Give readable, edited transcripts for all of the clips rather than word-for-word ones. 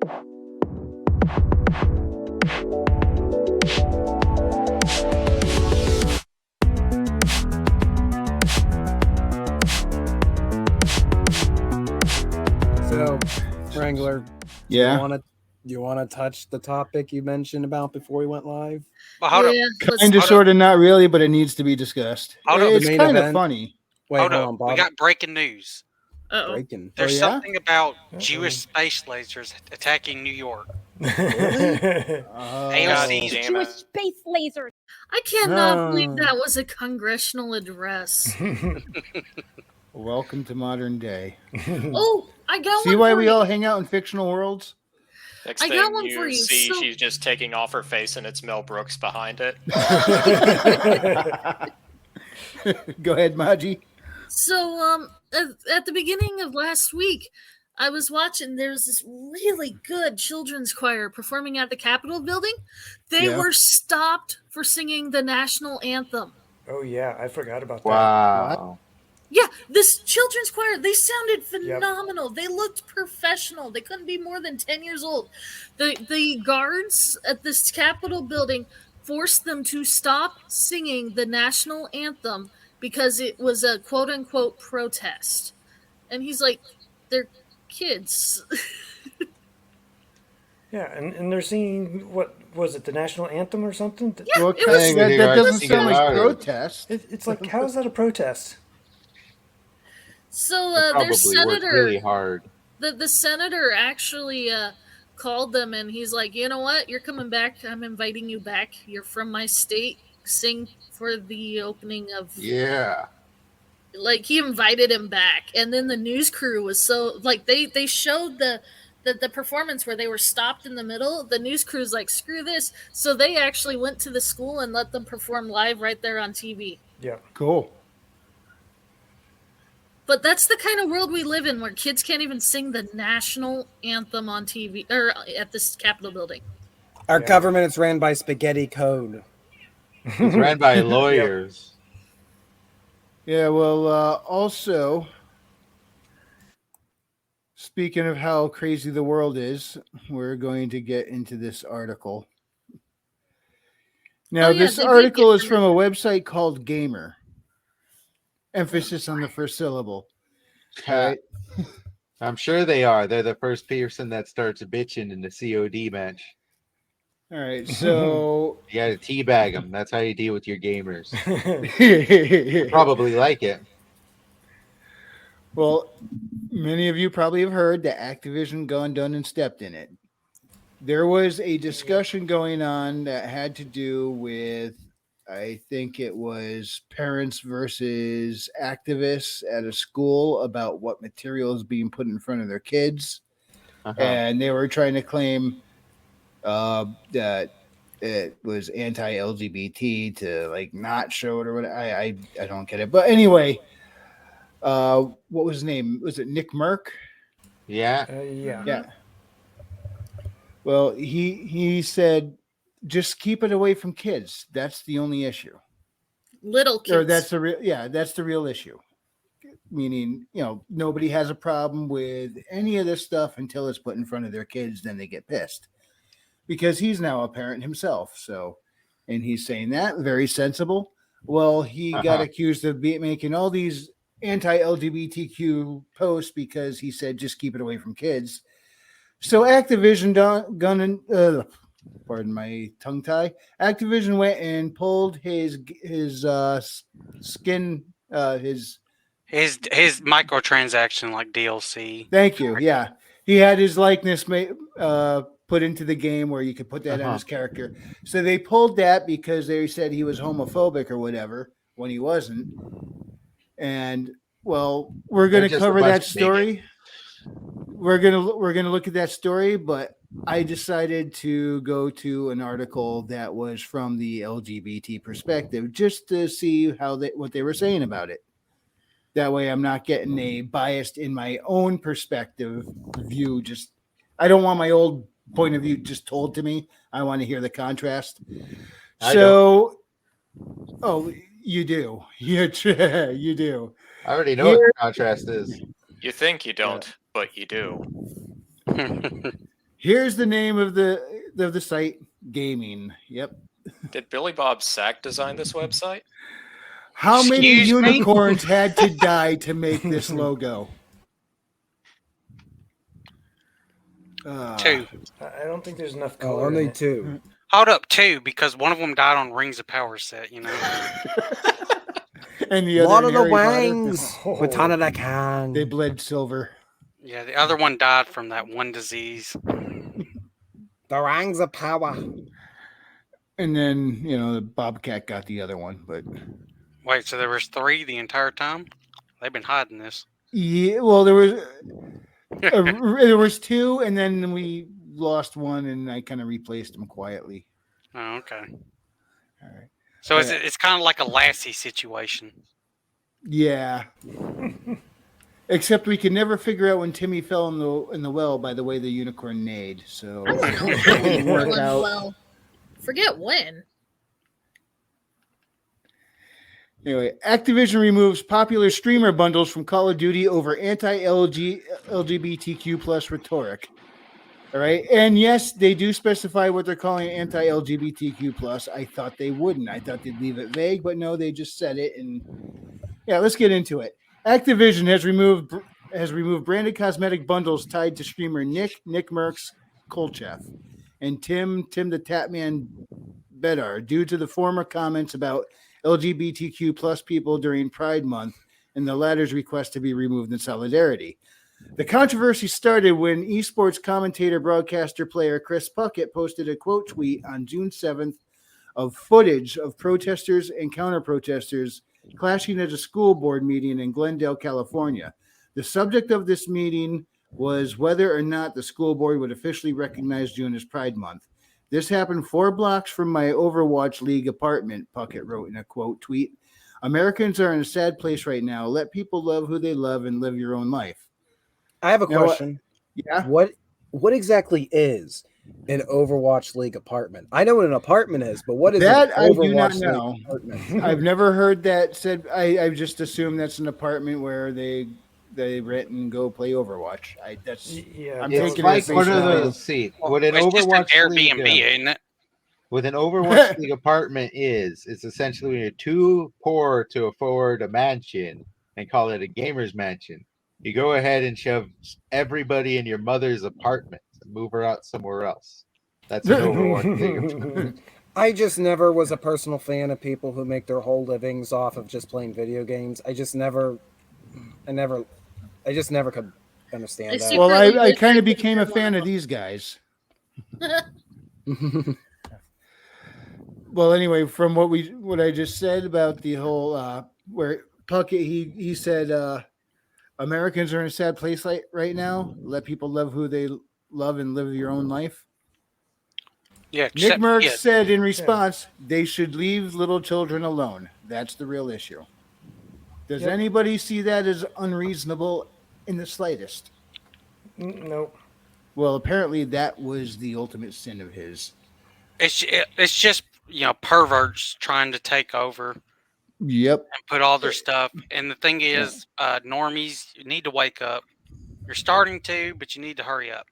So, Wrangler, Yeah. do you want to touch the topic you mentioned about before we went live? Well, hold up. Kind of, sort of, not really, but it needs to be discussed. Hold up. It's kind of funny. Wait, hold up. We got breaking news. Breaking. There's something about Jewish space lasers attacking New York. Really? AOC Jewish space lasers. I cannot believe that was a congressional address. Welcome to modern day. Oh, I got See one why for we you. all hang out in fictional worlds? Next I thing got one you for you. see, So- she's just taking off her face and it's Mel Brooks behind it. Go ahead, Maji. So, at the beginning of last week, I was watching. There's this really good children's choir performing at the Capitol building. They were stopped for singing the national anthem. Oh yeah, I forgot about that. Wow. Yeah, this children's choir, they sounded phenomenal. Yep. They looked professional. They couldn't be more than 10 years old. The guards at this Capitol building forced them to stop singing the national anthem because it was a quote-unquote protest. And he's like, they're kids. Yeah, and they're singing, what was it, the national anthem or something? Yeah, well, that doesn't sound like protest. It's like, how is that a protest? So their senator, really hard. The senator actually called them, and he's like, you know what? You're coming back. I'm inviting you back. You're from my state. Sing for the opening of. Yeah. Like, he invited him back, and then the news crew was so like they showed the performance where they were stopped in the middle. The news crew's like, screw this. So they actually went to the school and let them perform live right there on TV. Yeah. Cool. But that's the kind of world we live in, where kids can't even sing the national anthem on TV or at this Capitol building. Our government is ran by spaghetti code. It's ran by lawyers. Yeah, well, also, speaking of how crazy the world is, we're going to get into this article. Now, this article is from a website called Gamer. Emphasis on the first syllable. Right? I'm sure they are. They're the first person that starts bitching in the COD match. All right, so you got to teabag them. That's how you deal with your gamers. You probably like it. Well, many of you probably have heard that Activision gone, done, and stepped in it. There was a discussion going on that had to do with, I think it was parents versus activists at a school about what material is being put in front of their kids. And they were trying to claim that it was anti-LGBT to like not show it or whatever. I don't get it. But anyway, what was his name? Was it Nick Merck? Yeah. Yeah. Well, he said, just keep it away from kids. That's the only issue. Little kids. Or that's the real issue. Meaning, nobody has a problem with any of this stuff until it's put in front of their kids, then they get pissed. Because he's now a parent himself. So, and he's saying that, very sensible. Well, he got accused of making all these anti-LGBTQ posts because he said, just keep it away from kids. So Activision pardon my tongue tie. Activision went and pulled his skin, his microtransaction like DLC. Thank you. Yeah, he had his likeness put into the game where you could put that on his character. So they pulled that because they said he was homophobic or whatever when he wasn't. And well, we're going to cover that story. We're gonna look at that story, but I decided to go to an article that was from the LGBT perspective just to see what they were saying about it. That way, I'm not getting a biased in my own perspective view. I don't want my old point of view just told to me. I want to hear the contrast. You do. You do. I already know what the contrast is. You think you don't, but you do. Here's the name of the site, gaming. Yep. Did Billy Bob Sack design this website? How many Excuse me? unicorns had to die to make this logo? 2. I don't think there's enough Oh, color. in only it. 2. Hold up, 2, because one of them died on Rings of Power set, you know? And the Lord other of the Harry Potter, Wings. Oh. Baton of the Can. they bled silver. Yeah, the other one died from that one disease. The Rings of Power. And then, the Bobcat got the other one. But Wait, so there was 3 the entire time? They've been hiding this. yeah, well, there was 2, and then we lost one, and I kind of replaced them quietly. Oh, okay. All right. So it's kind of like a Lassie situation. Yeah. Except we could never figure out when Timmy fell in the well by the way the unicorn neighed. So I don't know. it didn't work out. Well, forget when. Anyway, Activision removes popular streamer bundles from Call of Duty over anti-LGBTQ plus rhetoric. All right. And yes, they do specify what they're calling anti-LGBTQ plus. I thought they wouldn't. I thought they'd leave it vague, but no, they just said it. And yeah, let's get into it. Activision has removed branded cosmetic bundles tied to streamer Nick Merckx Kolchev and Tim the Tatman Bedar due to the former comments about LGBTQ plus people during Pride Month and the latter's request to be removed in solidarity. The controversy started when esports commentator, broadcaster, player Chris Puckett posted a quote tweet on June 7th of footage of protesters and counter-protesters clashing at a school board meeting in Glendale, California. The subject of this meeting was whether or not the school board would officially recognize June as Pride Month. This happened 4 blocks from my Overwatch League apartment, Puckett wrote in a quote tweet. Americans are in a sad place right now. Let people love who they love and live your own life. I have a Now, question. Yeah. What exactly is an Overwatch League apartment? I know what an apartment is, but what is That an I Overwatch do not League know. apartment? I've never heard that said. I just assume that's an apartment where they rent and go play Overwatch. Yeah, I'm that It's taking was it like at face one of value. those. See, what an It's just an Overwatch League Airbnb, does- ain't it? with an Overwatch League apartment it's essentially when you're too poor to afford a mansion and call it a gamer's mansion. You go ahead and shove everybody in your mother's apartment and move her out somewhere else. That's an Overwatch League apartment. I just never was a personal fan of people who make their whole livings off of just playing video games. I just never could understand I that. see. Well, I Secretly kind of wish I could became a have one fan of of these guys. Well, anyway, from what I just said about the whole where Puckett he said Americans are in a sad place right now. Let people love who they love and live your own life. Yeah, Nick except Merckx kids. said in response, they should leave little children alone. That's the real issue. Does Yep. anybody see that as unreasonable in the slightest? Nope. Well, apparently that was the ultimate sin of his. It's just perverts trying to take over Yep. and put all their stuff. And the thing is, normies, you need to wake up. You're starting to, but you need to hurry up.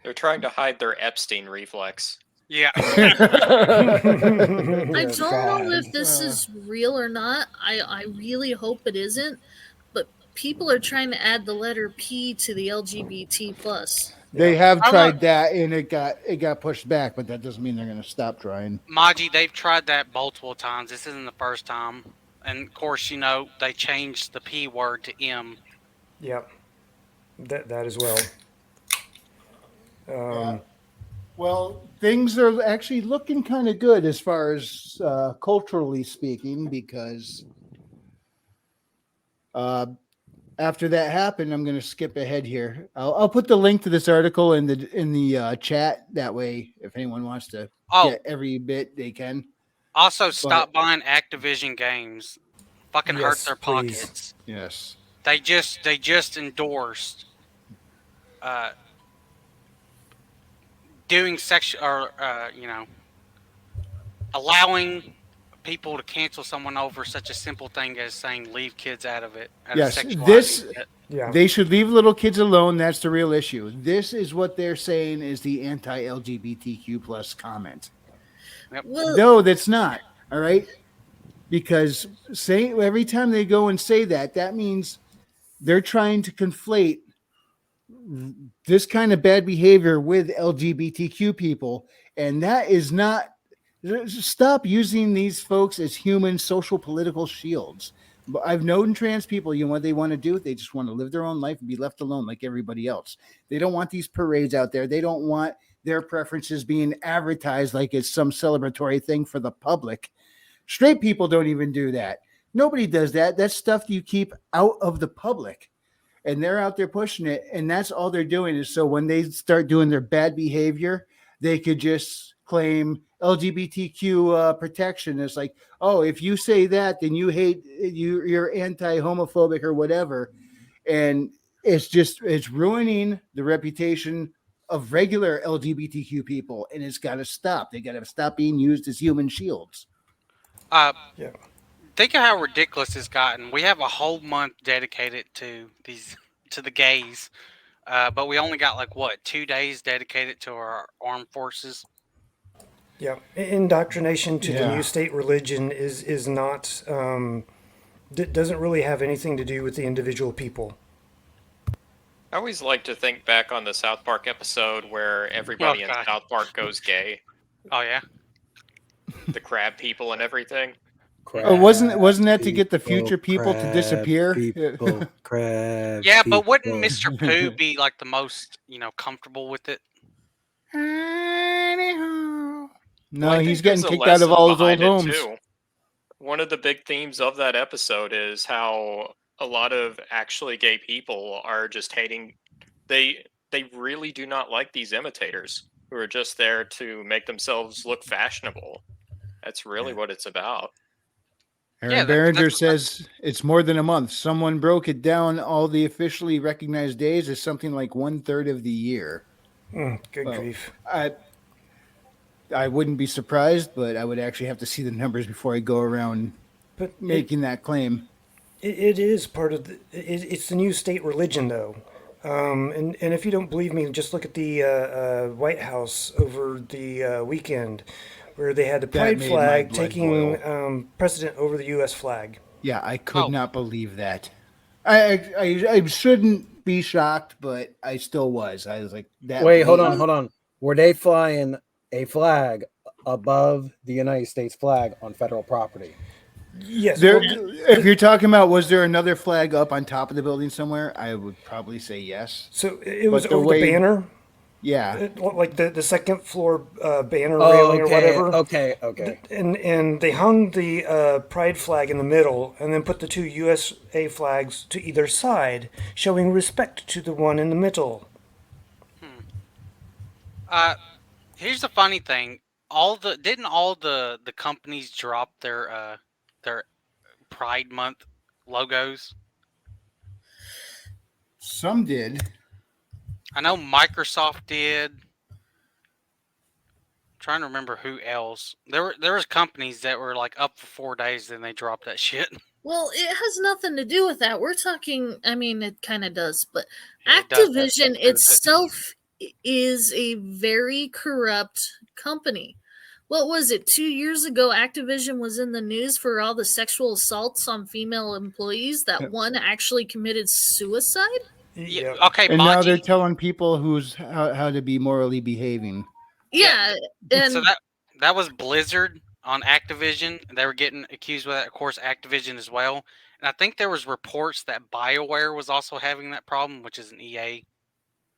They're trying to hide their Epstein reflex. Yeah. I Oh, don't God. know if this is real or not. I really hope it isn't. But people are trying to add the letter P to the LGBT plus. They have I'm tried that and it got pushed back, but that doesn't mean they're going to stop trying. Maji, they've tried that multiple times. This isn't the first time. And of course, they changed the P word to M. Yep. That as well. Well, things are actually looking kind of good as far as culturally speaking, because after that happened, I'm going to skip ahead here. I'll put the link to this article in the chat. That way, if anyone wants to get every bit they can. Also, stop buying Activision games. Fucking hurt Yes, their please. pockets. Yes. They just endorsed doing sexual or allowing people to cancel someone over such a simple thing as saying leave kids out of it. Out Yes, of sexuality. Yeah. they should leave little kids alone. That's the real issue. This is what they're saying is the anti-LGBTQ plus comment. Well, No, that's not. All right. Because every time they go and say that, that means they're trying to conflate this kind of bad behavior with LGBTQ people. And that is not, stop using these folks as human social political shields. But I've known trans people, you know what they want to do? They just want to live their own life and be left alone like everybody else. They don't want these parades out there. They don't want their preferences being advertised like it's some celebratory thing for the public. Straight people don't even do that. Nobody does that. That's stuff you keep out of the public. And they're out there pushing it. And that's all they're doing is so when they start doing their bad behavior, they could just claim LGBTQ protection. It's like, oh, if you say that, then you hate, you're anti-homophobic or whatever. And it's ruining the reputation of regular LGBTQ people. And it's got to stop. They got to stop being used as human shields. Yeah. Yeah. Think of how ridiculous it's gotten. We have a whole month dedicated to the gays, but we only got 2 days dedicated to our armed forces. Yeah. Indoctrination to the Yeah. new state religion is not doesn't really have anything to do with the individual people. I always like to think back on the South Park episode where everybody in God. South Park goes gay. Oh yeah. The crab people and everything. Wasn't that to get the future people to disappear? Crab Yeah, but wouldn't people. Mr. Pooh be the most comfortable with it? No, Well, I he's think getting there's a kicked out of lesson all his old behind it, homes. too. One of the big themes of that episode is how a lot of actually gay people are just hating. They really do not like these imitators who are just there to make themselves look fashionable. That's really what it's about. Aaron Yeah, Behringer says it's more than a month. Someone broke it down. All the officially recognized days is something like 1/3 of the year. Good Well, grief. I wouldn't be surprised, but I would actually have to see the numbers before I go around But making that claim. it is part of it's the new state religion, though. And if you don't believe me, just look at the White House over the weekend, where they had the pride made my flag blood taking precedent over the U.S. flag. Yeah, I could Oh. not believe that. I shouldn't be shocked, but I still was. I was like, that. Wait, hold on. Were they flying a flag above the United States flag on federal property? Yes. There, well, if you're talking about, was there another flag up on top of the building somewhere? I would probably say yes. so it was But the over way- the banner, Yeah, like the second floor banner Oh, railing or whatever. okay. And they hung the pride flag in the middle, and then put the two USA flags to either side, showing respect to the one in the middle. Here's the funny thing: didn't all the companies drop their Pride Month logos? some did. I know Microsoft did. I'm trying to remember who else. There was companies that were up for 4 days, then they dropped that shit. well, it has nothing to do with that. We're talking. I mean, it kind of does, but It does have Activision something to do with it. itself is a very corrupt company. What was it? 2 years ago, Activision was in the news for all the sexual assaults on female employees. That one actually committed suicide. Yeah. Yeah. Okay, And now they're Bungie. telling people how to be morally behaving. Yeah, and So that was Blizzard on Activision. They were getting accused with that. Of course, Activision as well. And I think there was reports that BioWare was also having that problem, which is an EA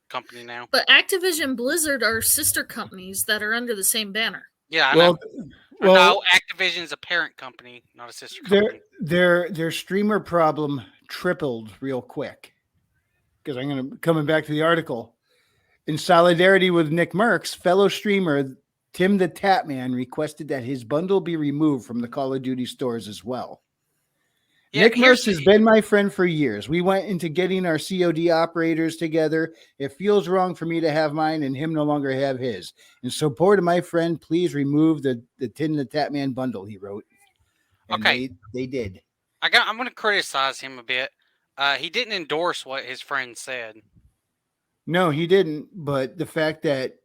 company now. but Activision Blizzard are sister companies that are under the same banner. Yeah, I Well, know. well, No, Activision's a parent company, not a sister company. their streamer problem tripled real quick. Because coming back to the article. In solidarity with Nick Merckx, fellow streamer Tim the Tatman requested that his bundle be removed from the Call of Duty stores as well. Yeah, Nick here's Merckx has been my friend for years. We went into getting our COD operators together. It feels wrong for me to have mine and him no longer have his. In support of my friend, please remove the Tim the Tatman bundle, he wrote. And Okay. they did. I'm going to criticize him a bit. He didn't endorse what his friend said. No, he didn't. But the fact that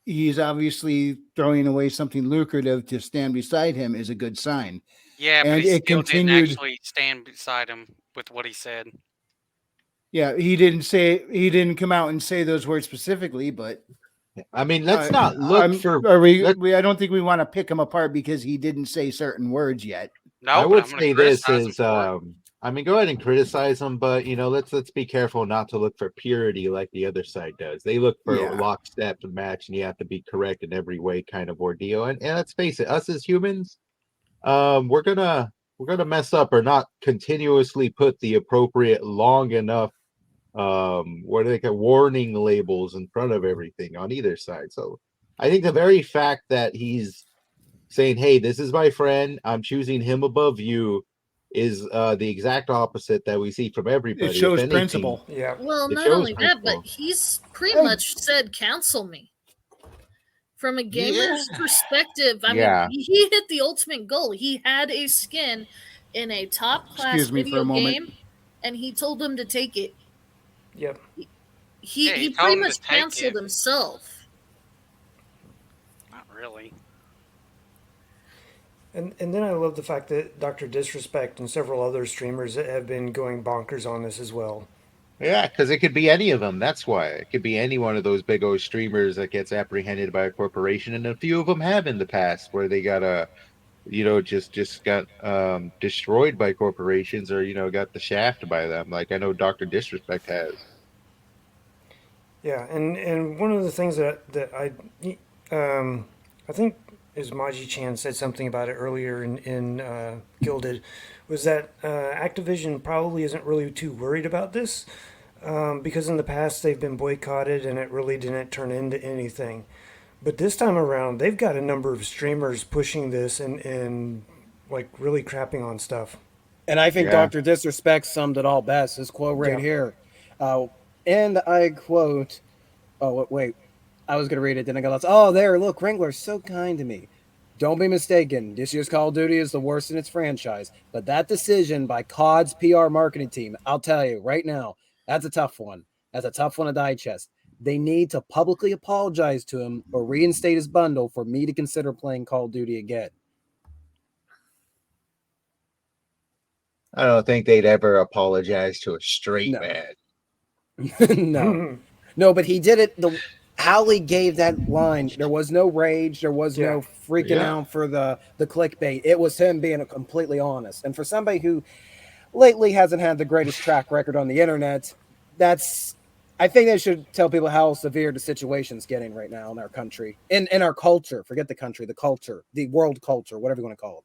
he's obviously throwing away something lucrative to stand beside him is a good sign. Yeah, but And he it still didn't continued. actually stand beside him with what he said. Yeah, he didn't come out and say those words specifically, but I mean, let's not look for. I don't think we want to pick him apart because he didn't say certain words yet. No, I but would I'm going say to this criticize him is, for it. I mean, go ahead and criticize them, but let's be careful not to look for purity like the other side does. They look for Yeah. lockstep and match, and you have to be correct in every way, kind of ordeal. And let's face it, us as humans, we're gonna mess up or not continuously put the appropriate long enough what do they call warning labels in front of everything on either side. So I think the very fact that he's saying, "Hey, this is my friend. I'm choosing him above you," is the exact opposite that we see from everybody. It shows if anything, principle. Yeah. Well, It not shows only that, but principle. he's pretty much said, "Counsel me." From a gamer's perspective, I Yeah. mean, he hit the ultimate goal. He had a skin in a top class Excuse me for a video moment. game, and he told him to take it. Yep. He Yeah, he told pretty him to much take canceled it. himself. Not really. And then I love the fact that Dr. Disrespect and several other streamers have been going bonkers on this as well. Yeah, because it could be any of them. That's why it could be any one of those big old streamers that gets apprehended by a corporation, and a few of them have in the past where they got just got destroyed by corporations or got the shaft by them. Like I know Dr. Disrespect has. Yeah, and one of the things that I think is Maji Chan said something about it earlier in Gilded, was that Activision probably isn't really too worried about this because in the past they've been boycotted and it really didn't turn into anything. But this time around, they've got a number of streamers pushing this and like really crapping on stuff. And I think Yeah. Dr. Disrespect summed it all best. His quote right Yeah. here. And I quote, oh, wait. I was going to read it. Then I got lost. Oh, there. Look, Wrangler's so kind to me. Don't be mistaken. This year's Call of Duty is the worst in its franchise. But that decision by COD's PR marketing team, I'll tell you right now, that's a tough one. That's a tough one to digest. They need to publicly apologize to him or reinstate his bundle for me to consider playing Call of Duty again. I don't think they'd ever apologize to a straight man. No, but he did it. How he gave that line, there was no rage, there was no freaking out for the clickbait. It was him being completely honest. And for somebody who lately hasn't had the greatest track record on the internet, I think they should tell people how severe the situation's getting right now in our country, in our culture. Forget the country, the culture, the world culture, whatever you want to call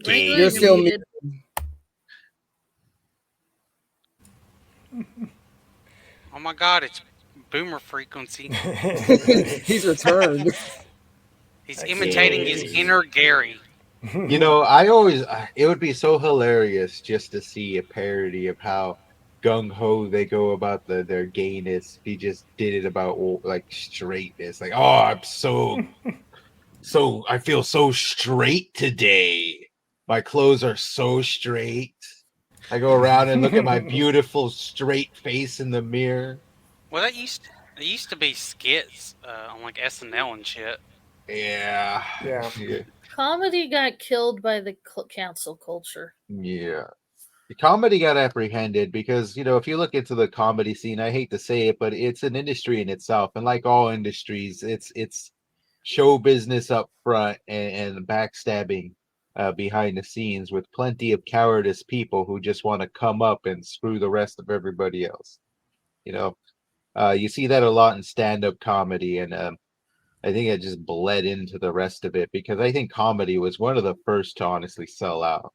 it. You're still muted. Oh my God, it's Boomer Frequency. He's returned. He's imitating his inner Gary. It would be so hilarious just to see a parody of how gung-ho they go about their gayness. He just did it about like straightness. Like, oh, I'm so I feel so straight today. My clothes are so straight. I go around and look at my beautiful straight face in the mirror. Well, it used to be skits on like SNL and shit. Yeah. Comedy got killed by the cancel culture. Yeah. The comedy got apprehended because, if you look into the comedy scene, I hate to say it, but it's an industry in itself. And like all industries, it's show business up front and backstabbing behind the scenes with plenty of cowardice people who just want to come up and screw the rest of everybody else. You see that a lot in stand-up comedy, and I think it just bled into the rest of it because I think comedy was one of the first to honestly sell out.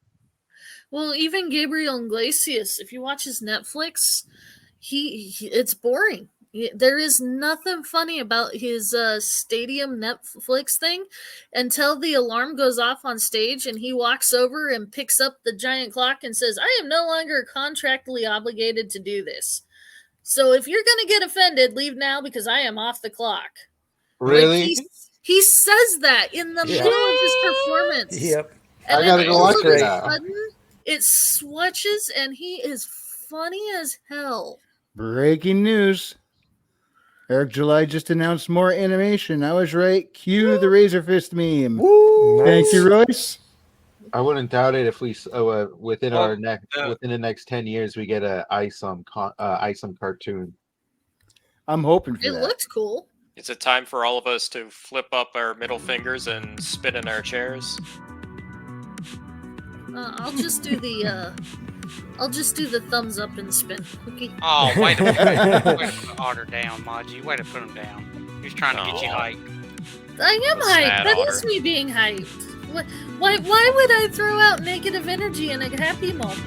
Well, even Gabriel Iglesias, if you watch his Netflix, it's boring. There is nothing funny about his stadium Netflix thing until the alarm goes off on stage and he walks over and picks up the giant clock and says, I am no longer contractually obligated to do this. So if you're going to get offended, leave now because I am off the clock. Really? He says that in the middle of his performance. Yep. And I gotta then go all watch of it a now. sudden, it switches, and he is funny as hell. Breaking news. Eric July just announced more animation. I was right. Cue the Razor Fist meme. Woo! Thank you, Royce. I wouldn't doubt it if we within Well, our next within the next 10 years we get a Isom cartoon. I'm hoping for It that. looks cool. Is it time for all of us to flip up our middle fingers and spin in our chairs? I'll just do the thumbs up and spin. Okay. Oh, way to put Otter down, Maji. Way to put him down. He was trying to get you Aw. hyped. I am The hyped. sad That otter. is me being hyped. Why would I throw out negative energy in a happy moment?